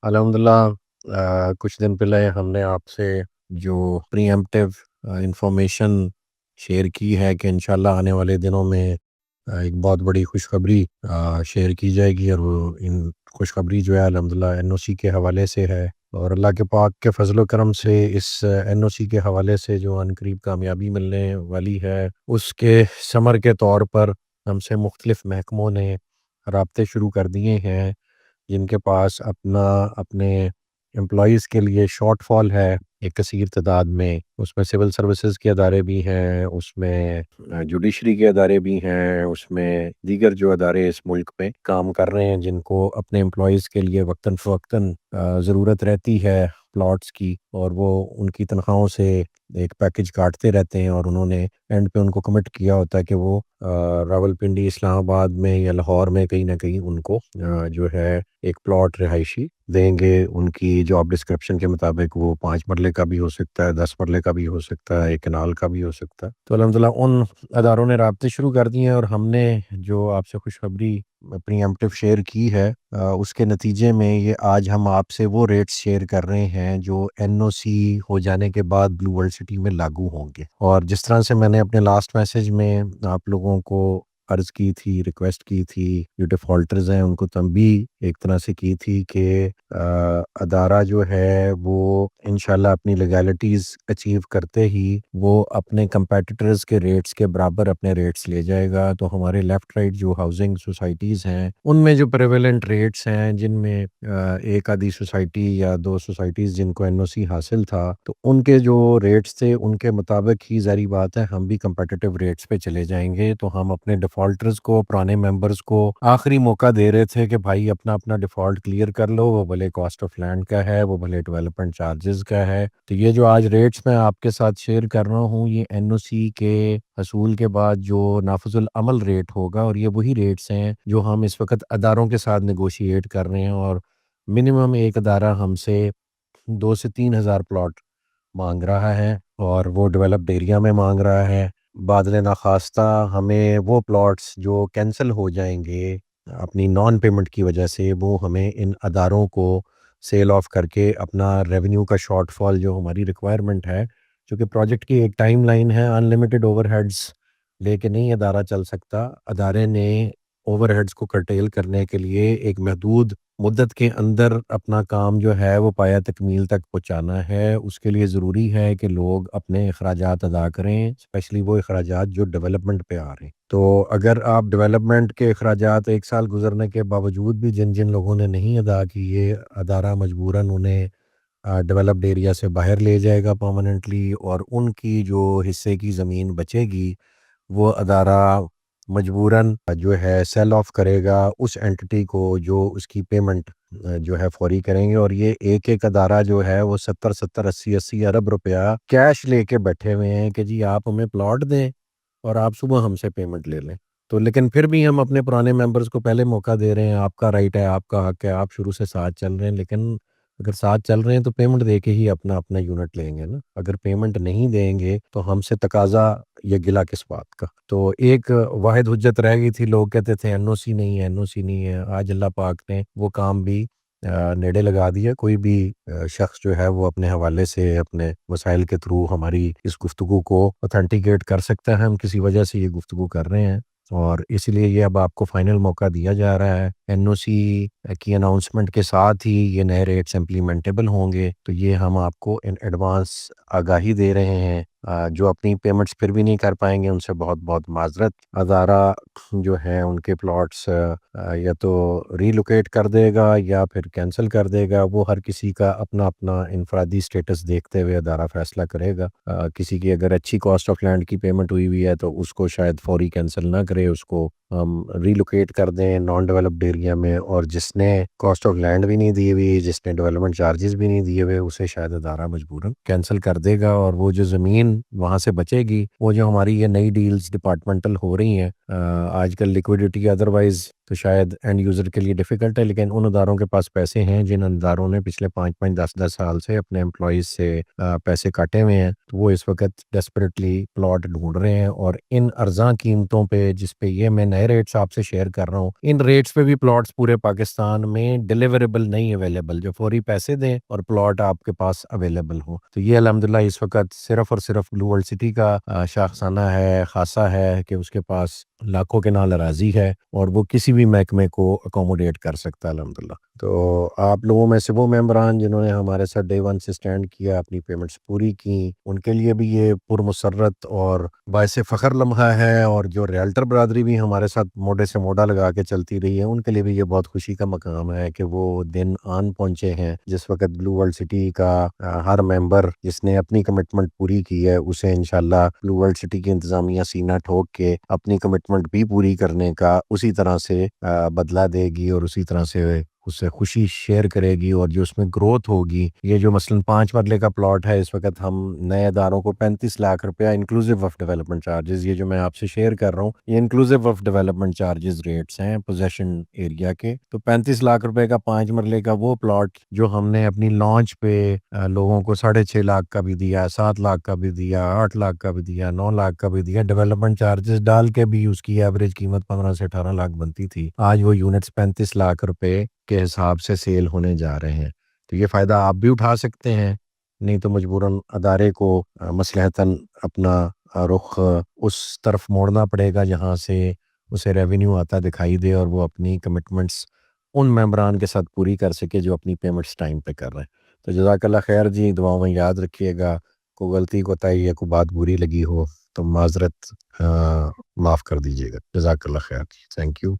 الحمدللہ کچھ دن پہلے ہم نے آپ سے جو پری ایمپٹیو انفارمیشن شیئر کی ہے کہ انشاءاللہ آنے والے دنوں میں ایک بہت بڑی خوشخبری شیئر کی جائے گی، اور وہ خوشخبری جو ہے الحمدللہ این او سی کے حوالے سے ہے، اور اللہ کے پاک کے فضل و کرم سے اس این او سی کے حوالے سے جو عنقریب کامیابی ملنے والی ہے، اس کے ثمر کے طور پر ہم سے مختلف محکموں نے رابطے شروع کر دیے ہیں، جن کے پاس اپنے امپلائیز کے لیے شارٹ فال ہے ایک کثیر تعداد میں۔ اس میں سول سروسز کے ادارے بھی ہیں، اس میں جوڈیشری کے ادارے بھی ہیں، اس میں دیگر جو ادارے اس ملک میں کام کر رہے ہیں جن کو اپنے امپلائیز کے لیے وقتاً فوقتاً ضرورت رہتی ہے پلاٹس کی، اور وہ ان کی تنخواہوں سے ایک پیکج کاٹتے رہتے ہیں، اور انہوں نے اینڈ پہ ان کو کمٹ کیا ہوتا ہے کہ وہ راولپنڈی، اسلام آباد میں یا لاہور میں کہیں نہ کہیں ان کو جو ہے ایک پلاٹ رہائشی دیں گے۔ ان کی جاب ڈسکرپشن کے مطابق وہ 5 مرلے کا بھی ہو سکتا ہے، 10 مرلے کا بھی ہو سکتا ہے، 1 کنال کا بھی ہو سکتا ہے۔ تو الحمدللہ ان اداروں نے رابطے شروع کر دیے ہیں، اور ہم نے جو آپ سے خوشخبری پری ایمپٹیو شیئر کی ہے اس کے نتیجے میں یہ آج ہم آپ سے وہ ریٹس شیئر کر رہے ہیں جو این او سی ہو جانے کے بعد بلو ورلڈ سٹی میں لاگو ہوں گے۔ اور جس طرح سے میں نے اپنے لاسٹ میسج میں آپ لوگوں کو عرض کی تھی، ریکویسٹ کی تھی، جو ڈیفالٹرز ہیں ان کو تنبیہ ایک طرح سے کی تھی کہ ادارہ جو ہے وہ انشاءاللہ اپنی لیگالٹیز اچیو کرتے ہی وہ اپنے کمپیٹیٹرز کے ریٹس کے برابر اپنے ریٹس لے جائے گا۔ تو ہمارے لیفٹ رائٹ جو ہاؤسنگ سوسائٹیز ہیں ان میں جو پریویلنٹ ریٹس ہیں، جن میں ایک آدھی سوسائٹی یا 2 سوسائٹیز جن کو این او سی حاصل تھا، تو ان کے جو ریٹس تھے ان کے مطابق ہی ظاہری بات ہے ہم بھی کمپیٹیٹیو ریٹس پہ چلے جائیں گے۔ تو ہم اپنے ڈیفالٹرز کو، پرانے ممبرز کو آخری موقع دے رہے تھے کہ بھائی اپنا ڈیفالٹ کلیئر کر لو، وہ بھلے کاسٹ آف لینڈ کا ہے، وہ بھلے ڈیولپمنٹ چارجز کا ہے۔ تو یہ جو آج ریٹس میں آپ کے ساتھ شیئر کر رہا ہوں، یہ این او سی کے حصول کے بعد جو نافذ العمل ریٹ ہوگا، اور یہ وہی ریٹس ہیں جو ہم اس وقت اداروں کے ساتھ نیگوشیٹ کر رہے ہیں، اور منیمم ایک ادارہ ہم سے 2 سے 3 ہزار پلاٹ مانگ رہا ہے، اور وہ ڈیولپڈ ایریا میں مانگ رہا ہے۔ بادل ناخواستہ ہمیں وہ پلاٹس جو کینسل ہو جائیں گے اپنی نان پیمنٹ کی وجہ سے، وہ ہمیں ان اداروں کو سیل آف کر کے اپنا ریونیو کا شارٹ فال جو ہماری ریکوائرمنٹ ہے، چونکہ پروجیکٹ کی ایک ٹائم لائن ہے، ان لمیٹڈ اوور ہیڈز لے کے نہیں ادارہ چل سکتا۔ ادارے نے اوور ہیڈز کو کرٹیل کرنے کے لیے ایک محدود مدت کے اندر اپنا کام جو ہے وہ پایہ تکمیل تک پہنچانا ہے۔ اس کے لیے ضروری ہے کہ لوگ اپنے اخراجات ادا کریں، اسپیشلی وہ اخراجات جو ڈیولپمنٹ پہ آ رہے ہیں۔ تو اگر آپ ڈیولپمنٹ کے اخراجات 1 سال گزرنے کے باوجود بھی جن لوگوں نے نہیں ادا کیے، ادارہ مجبوراً انہیں ڈیولپڈ ایریا سے باہر لے جائے گا پرماننٹلی، اور ان کی جو حصے کی زمین بچے گی وہ ادارہ مجبوراً جو ہے سیل آف کرے گا اس اینٹی کو جو اس کی پیمنٹ جو ہے فوری کریں گے۔ اور یہ ایک ادارہ جو ہے وہ 70 80 ارب روپیہ کیش لے کے بیٹھے ہوئے ہیں کہ جی آپ ہمیں پلاٹ دیں اور آپ صبح ہم سے پیمنٹ لے لیں۔ تو لیکن پھر بھی ہم اپنے پرانے ممبرز کو پہلے موقع دے رہے ہیں، آپ کا رائٹ ہے، آپ کا حق ہے، آپ شروع سے ساتھ چل رہے ہیں، لیکن اگر ساتھ چل رہے ہیں تو پیمنٹ دے کے ہی اپنا یونٹ لیں گے نا۔ اگر پیمنٹ نہیں دیں گے تو ہم سے تقاضا یا گلا کس بات کا؟ تو ایک واحد حجت رہ گئی تھی، لوگ کہتے تھے این او سی نہیں ہے، این او سی نہیں ہے۔ آج اللہ پاک نے وہ کام بھی نیڑے لگا دیا۔ کوئی بھی شخص جو ہے وہ اپنے حوالے سے اپنے وسائل کے تھرو ہماری اس گفتگو کو اوتھینٹیکیٹ کر سکتا ہے۔ ہم کسی وجہ سے یہ گفتگو کر رہے ہیں، اور اس لیے یہ اب آپ کو فائنل موقع دیا جا رہا ہے۔ این او سی کی اناؤنسمنٹ کے ساتھ ہی یہ نئے ریٹس امپلیمنٹیبل ہوں گے، تو یہ ہم آپ کو ان ایڈوانس آگاہی دے رہے ہیں۔ جو اپنی پیمنٹس پھر بھی نہیں کر پائیں گے ان سے بہت بہت معذرت۔ ادارہ جو ہے ان کے پلاٹس یا تو ری لوکیٹ کر دے گا یا پھر کینسل کر دے گا، وہ ہر کسی کا اپنا انفرادی سٹیٹس دیکھتے ہوئے ادارہ فیصلہ کرے گا۔ کسی کی اگر اچھی کاسٹ آف لینڈ کی پیمنٹ ہوئی ہے تو اس کو شاید فوری کینسل نہ کرے، اس کو ہم ری لوکیٹ کر دیں نان ڈیولپڈ ایریا میں، اور جس نے کاسٹ آف لینڈ بھی نہیں دی ہوئی، جس نے ڈیولپمنٹ چارجز بھی نہیں دیے ہوئے، اسے شاید ادارہ مجبوراً کینسل کر دے گا، اور وہ جو زمین وہاں سے بچے گی، وہ جو ہماری یہ نئی ڈیلز ڈپارٹمنٹل ہو رہی ہیں آج کل، لیکوڈیٹی ادروائز تو شاید اینڈ یوزر کے لیے ڈیفیکلٹ ہے، لیکن ان اداروں کے پاس پیسے ہیں جن اداروں نے پچھلے 5 5 10 10 سال سے اپنے امپلائیز سے پیسے کاٹے ہوئے ہیں، تو وہ اس وقت ڈیسپریٹلی پلاٹ ڈھونڈ رہے ہیں، اور ان ارزاں قیمتوں پہ جس پہ یہ میں نئے ریٹس آپ سے شیئر کر رہا ہوں، ان ریٹس پہ بھی پلاٹس پورے پاکستان میں ڈیلیوریبل نہیں اویلیبل، جو فوری پیسے دیں اور پلاٹ آپ کے پاس اویلیبل ہو۔ تو یہ الحمدللہ اس وقت صرف اور صرف بلو ورلڈ سٹی کا شاخسانہ ہے، خاصہ ہے کہ اس کے پاس لاکھوں کے نال اراضی ہے اور وہ کسی بھی محکمے کو اکوموڈیٹ کر سکتا ہے الحمدللہ۔ تو آپ لوگوں میں سے وہ ممبران جنہوں نے ہمارے ساتھ ڈے ون سے سٹینڈ کیا، اپنی پیمنٹس پوری کی، ان کے لیے بھی یہ پرمسرت اور باعث فخر لمحہ ہے، اور جو ریالٹر برادری بھی ہمارے ساتھ موڈے سے موڈا لگا کے چلتی رہی ہے، ان کے لیے بھی یہ بہت خوشی کا مقام ہے کہ وہ دن آن پہنچے ہیں جس وقت بلو ورلڈ سٹی کا ہر ممبر جس نے اپنی کمٹمنٹ پوری کی ہے اسے انشاءاللہ بلو ورلڈ سٹی کی انتظامیہ سینہ ٹھوک کے اپنی کمٹمنٹ بھی پوری کرنے کا اسی طرح سے بدلہ دے گی، اور اسی طرح سے اس سے خوشی شیئر کرے گی، اور جو اس میں گروتھ ہوگی، یہ جو مثلا 5 مرلے کا پلاٹ ہے اس وقت ہم نئے اداروں کو 35 لاکھ روپیہ انکلوزیو آف ڈیولپمنٹ چارجز، یہ جو میں آپ سے شیئر کر رہا ہوں یہ inclusive of development charges rates ہیں پوزیشن ایریا کے، تو 35 لاکھ روپے کا 5 مرلے کا وہ پلاٹ جو ہم نے اپنی لانچ پہ لوگوں کو 6.5 لاکھ کا بھی دیا، 7 لاکھ کا بھی دیا، 8 لاکھ کا بھی دیا، 9 لاکھ کا بھی دیا، ڈیولپمنٹ چارجز ڈال کے بھی اس کی ایوریج قیمت 15 سے 18 لاکھ بنتی تھی، آج وہ یونٹس 35 لاکھ روپے کے حساب سے سیل ہونے جا رہے ہیں۔ تو یہ فائدہ آپ بھی اٹھا سکتے ہیں، نہیں تو مجبوراً ادارے کو مصلحتاً اپنا رخ اس طرف موڑنا پڑے گا جہاں سے اسے ریونیو آتا دکھائی دے، اور وہ اپنی کمٹمنٹس ان ممبران کے ساتھ پوری کر سکے جو اپنی پیمنٹس ٹائم پہ کر رہے ہیں۔ تو جزاک اللہ خیر جی، دعاؤں میں یاد رکھیے گا، کوئی غلطی کوتاہی یا کوئی بات بری لگی ہو تو معذرت معاف کر دیجیے گا۔ جزاک اللہ خیر، تھینک یو۔